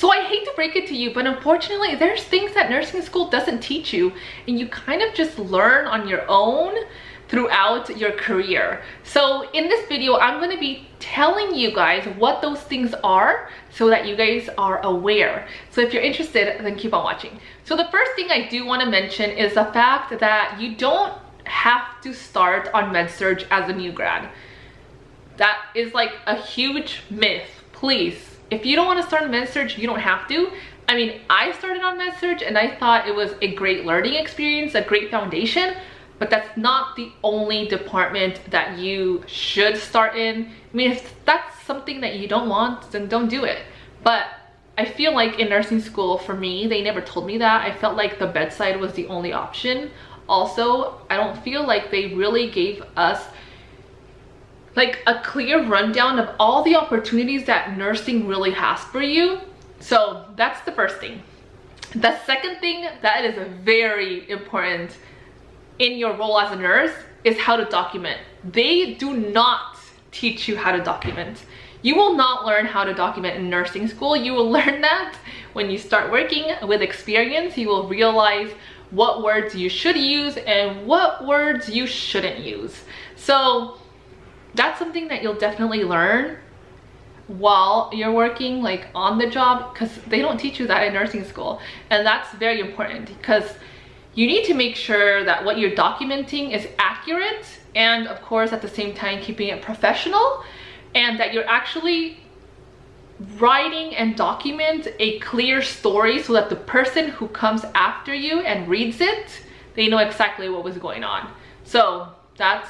So I hate to break it to you, but unfortunately there's things that nursing school doesn't teach you, and you kind of just learn on your own throughout your career. So in this video, I'm going to be telling you guys what those things are so that you guys are aware. So if you're interested, then keep on watching. So the first thing I do want to mention is the fact that you don't have to start on med-surg as a new grad. That is like a huge myth. Please, if you don't want to start on med-surg, you don't have to. I mean, I started on med-surg and I thought it was a great learning experience, a great foundation, but that's not the only department that you should start in. I mean, if that's something that you don't want, then don't do it. But I feel like in nursing school, for me, they never told me that. I felt like the bedside was the only option. Also, I don't feel like they really gave us like a clear rundown of all the opportunities that nursing really has for you. So that's the first thing. The second thing that is very important in your role as a nurse is how to document. They do not teach you how to document. You will not learn how to document in nursing school. You will learn that when you start working with experience. You will realize what words you should use and what words you shouldn't use. So that's something that you'll definitely learn while you're working, like on the job, because they don't teach you that in nursing school. And that's very important because you need to make sure that what you're documenting is accurate, and of course at the same time keeping it professional, and that you're actually writing and document a clear story so that the person who comes after you and reads it, they know exactly what was going on. So that's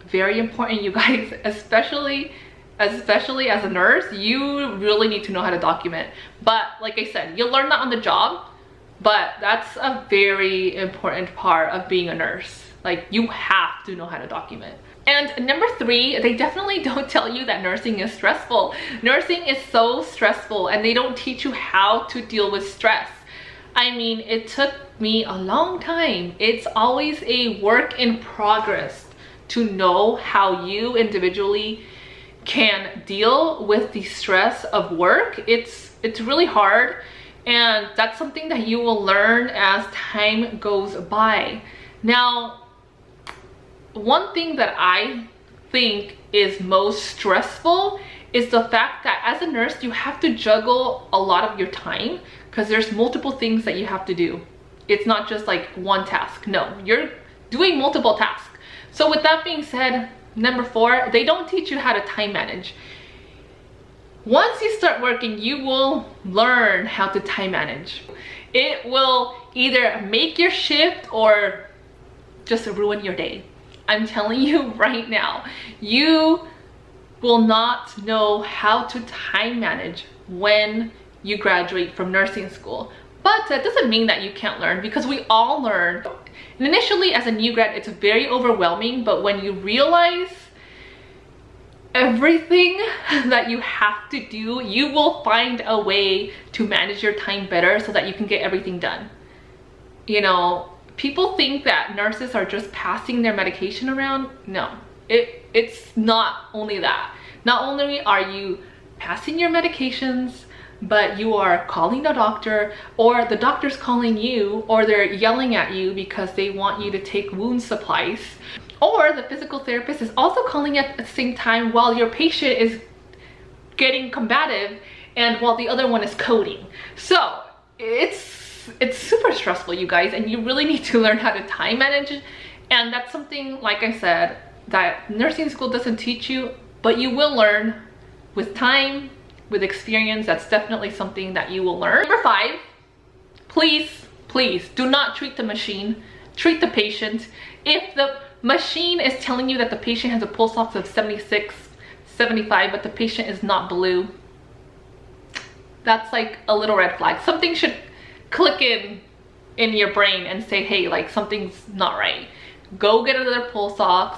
very important, you guys, especially as a nurse. You really need to know how to document. But like I said, you'll learn that on the job, but that's a very important part of being a nurse. Like, you have to know how to document. And number 3, they definitely don't tell you that nursing is stressful. Nursing is so stressful, and they don't teach you how to deal with stress. I mean, it took me a long time. It's always a work in progress to know how you individually can deal with the stress of work. It's really hard, and that's something that you will learn as time goes by. Now, one thing that I think is most stressful is the fact that as a nurse, you have to juggle a lot of your time because there's multiple things that you have to do. It's not just like one task. No, you're doing multiple tasks. So with that being said, number 4, they don't teach you how to time manage. Once you start working, you will learn how to time manage. It will either make your shift or just ruin your day. I'm telling you right now, you will not know how to time manage when you graduate from nursing school. But that doesn't mean that you can't learn, because we all learn. And initially as a new grad, it's very overwhelming, but when you realize everything that you have to do, you will find a way to manage your time better so that you can get everything done. You know, people think that nurses are just passing their medication around. No, it's not only that. Not only are you passing your medications, but you are calling the doctor, or the doctor's calling you, or they're yelling at you because they want you to take wound supplies, or the physical therapist is also calling at the same time while your patient is getting combative and while the other one is coding. So it's super stressful, you guys, and you really need to learn how to time manage. And that's something, like I said, that nursing school doesn't teach you, but you will learn with time, with experience. That's definitely something that you will learn. Number 5, please do not treat the machine, treat the patient. If the machine is telling you that the patient has a pulse ox of 76, 75, but the patient is not blue, that's like a little red flag. Something should click in your brain and say, hey, like something's not right. Go get another pulse ox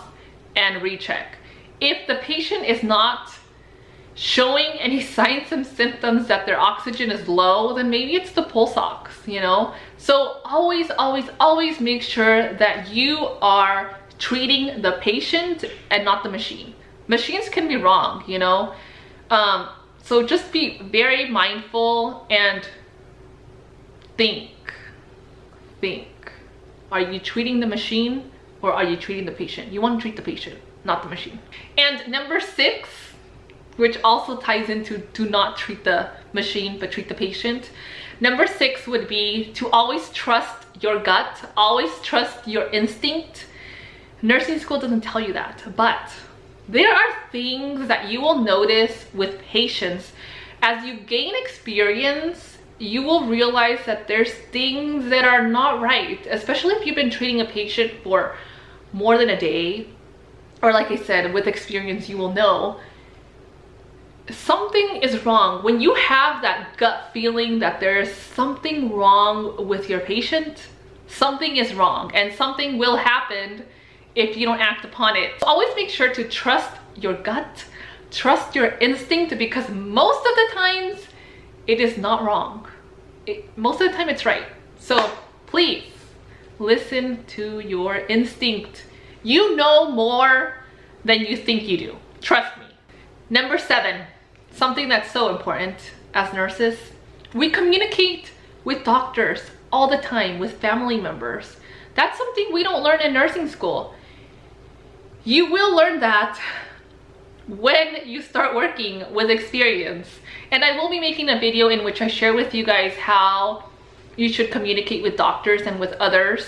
and recheck. If the patient is not showing any signs and symptoms that their oxygen is low, then maybe it's the pulse ox, you know? So always make sure that you are treating the patient and not the machine. Machines can be wrong, you know? So just be very mindful and think. Are you treating the machine or are you treating the patient? You want to treat the patient, not the machine. And number 6, which also ties into do not treat the machine but treat the patient. Number 6 would be to always trust your gut, always trust your instinct. Nursing school doesn't tell you that, but there are things that you will notice with patients. As you gain experience, you will realize that there's things that are not right, especially if you've been treating a patient for more than a day, or like I said, with experience, you will know something is wrong. When you have that gut feeling that there's something wrong with your patient, something is wrong and something will happen if you don't act upon it. So always make sure to trust your gut, trust your instinct, because most of the times it is not wrong. Most of the time it's right. So please listen to your instinct. You know more than you think you do. Trust me. Number 7, something that's so important as nurses, we communicate with doctors all the time, with family members. That's something we don't learn in nursing school. You will learn that when you start working with experience. And I will be making a video in which I share with you guys how you should communicate with doctors and with others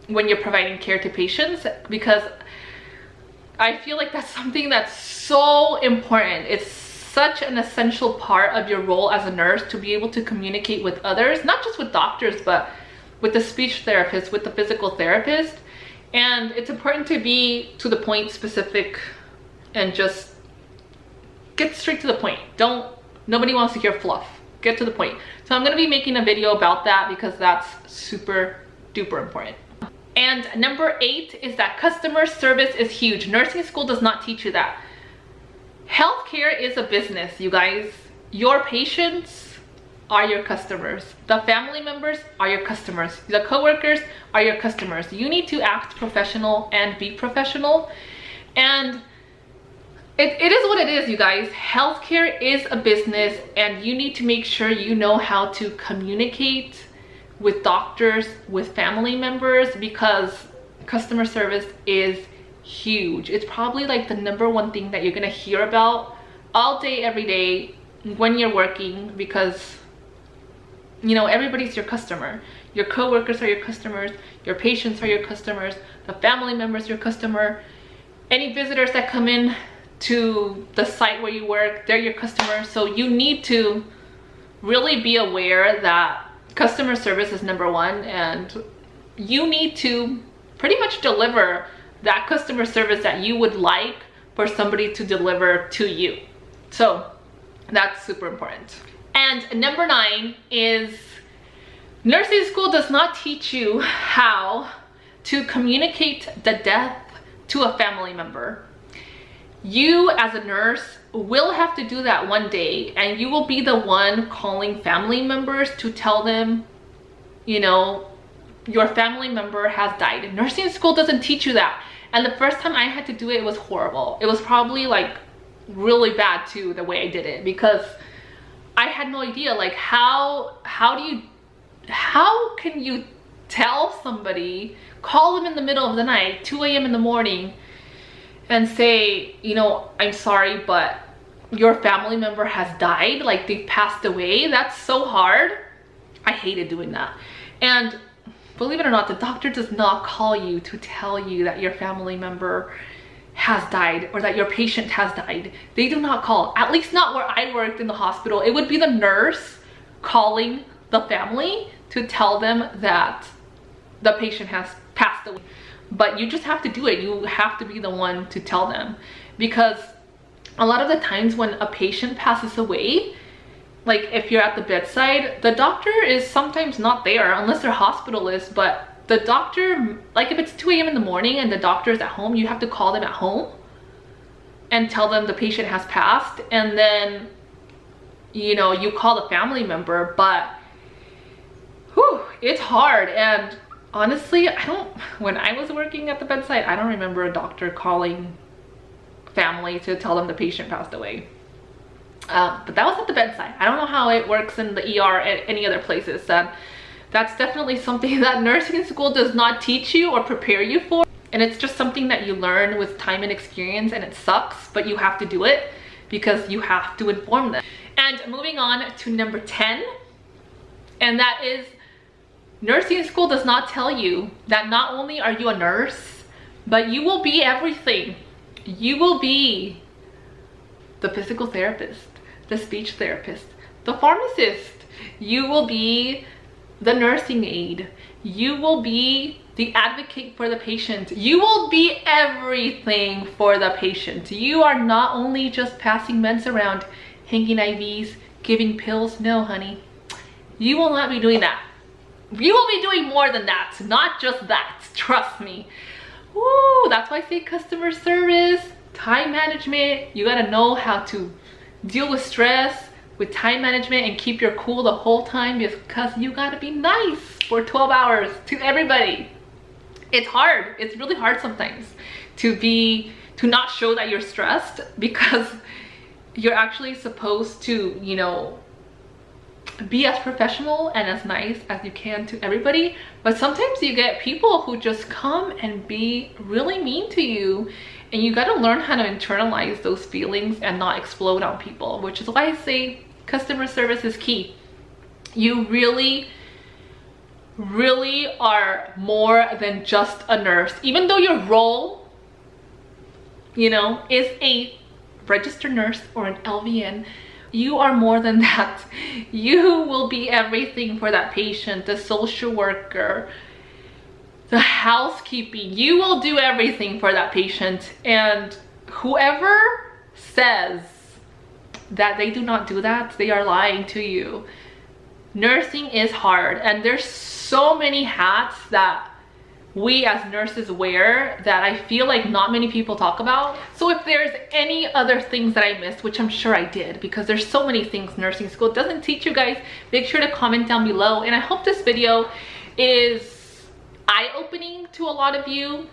when you're providing care to patients, because I feel like that's something that's so important. It's such an essential part of your role as a nurse to be able to communicate with others, not just with doctors, but with the speech therapist, with the physical therapist. And it's important to be to the point, specific, and just get straight to the point. Nobody wants to hear fluff. Get to the point. So I'm going to be making a video about that because that's super duper important. And number 8 is that customer service is huge. Nursing school does not teach you that. Healthcare is a business, you guys. Your patients are your customers. The family members are your customers. The coworkers are your customers. You need to act professional and be professional. And it is what it is, you guys. Healthcare is a business, and you need to make sure you know how to communicate with doctors, with family members, because customer service is huge. It's probably like the #1 thing that you're gonna hear about all day, every day when you're working, because you know, everybody's your customer. Your coworkers are your customers, your patients are your customers, the family members your customer, any visitors that come in to the site where you work, they're your customers. So you need to really be aware that customer service is #1, and you need to pretty much deliver that customer service that you would like for somebody to deliver to you. So that's super important. And number 9 is nursing school does not teach you how to communicate the death to a family member. You as a nurse will have to do that one day, and you will be the one calling family members to tell them, you know, your family member has died. Nursing school doesn't teach you that. And the first time I had to do it, it was horrible. It was probably like really bad too, the way I did it, because I had no idea, like how can you tell somebody, call them in the middle of the night, 2 a.m. in the morning, and say, you know, I'm sorry, but your family member has died, like they passed away. That's so hard. I hated doing that. And believe it or not, the doctor does not call you to tell you that your family member has died or that your patient has died. They do not call, at least not where I worked in the hospital. It would be the nurse calling the family to tell them that the patient has passed away. But you just have to do it. You have to be the one to tell them, because a lot of the times when a patient passes away, like if you're at the bedside, the doctor is sometimes not there unless they're hospitalist. But the doctor, like if it's 2 a.m. in the morning and the doctor is at home, you have to call them at home and tell them the patient has passed. And then, you know, you call the family member. But whew, it's hard. And honestly, when I was working at the bedside, I don't remember a doctor calling family to tell them the patient passed away. But that was at the bedside. I don't know how it works in the ER at any other places. That's definitely something that nursing school does not teach you or prepare you for. And it's just something that you learn with time and experience, and it sucks, but you have to do it because you have to inform them. And moving on to number 10, and that is, nursing school does not tell you that not only are you a nurse, but you will be everything. You will be the physical therapist, the speech therapist, the pharmacist. You will be the nursing aide. You will be the advocate for the patient. You will be everything for the patient. You are not only just passing meds around, hanging IVs, giving pills. No, honey, you will not be doing that. You will be doing more than that, not just that, trust me. Woo, that's why I say customer service, time management. You gotta know how to deal with stress, with time management, and keep your cool the whole time, because you gotta be nice for 12 hours to everybody. It's hard. It's really hard sometimes to not show that you're stressed, because you're actually supposed to, you know, be as professional and as nice as you can to everybody. But sometimes you get people who just come and be really mean to you, and you got to learn how to internalize those feelings and not explode on people, which is why I say customer service is key. You really are more than just a nurse. Even though your role, you know, is a registered nurse or an LVN, you are more than that. You will be everything for that patient, the social worker, the housekeeping. You will do everything for that patient. And whoever says that they do not do that, they are lying to you. Nursing is hard, and there's so many hats that we as nurses wear that I feel like not many people talk about. So if there's any other things that I missed, which I'm sure I did, because there's so many things nursing school doesn't teach you guys, make sure to comment down below. And I hope this video is eye-opening to a lot of you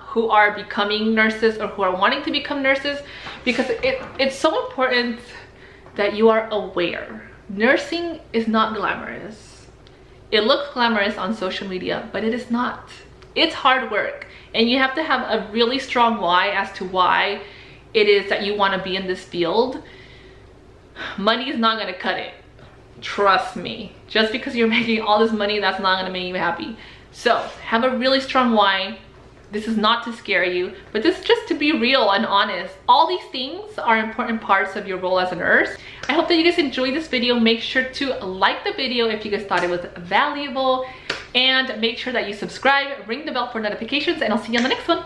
who are becoming nurses or who are wanting to become nurses, because it's so important that you are aware. Nursing is not glamorous. It looks glamorous on social media, but it is not. It's hard work, and you have to have a really strong why as to why it is that you want to be in this field. Money is not going to cut it. Trust me. Just because you're making all this money, that's not going to make you happy. So have a really strong why. This is not to scare you, but this is just to be real and honest. All these things are important parts of your role as a nurse. I hope that you guys enjoyed this video. Make sure to like the video if you guys thought it was valuable, and make sure that you subscribe, ring the bell for notifications, and I'll see you on the next one.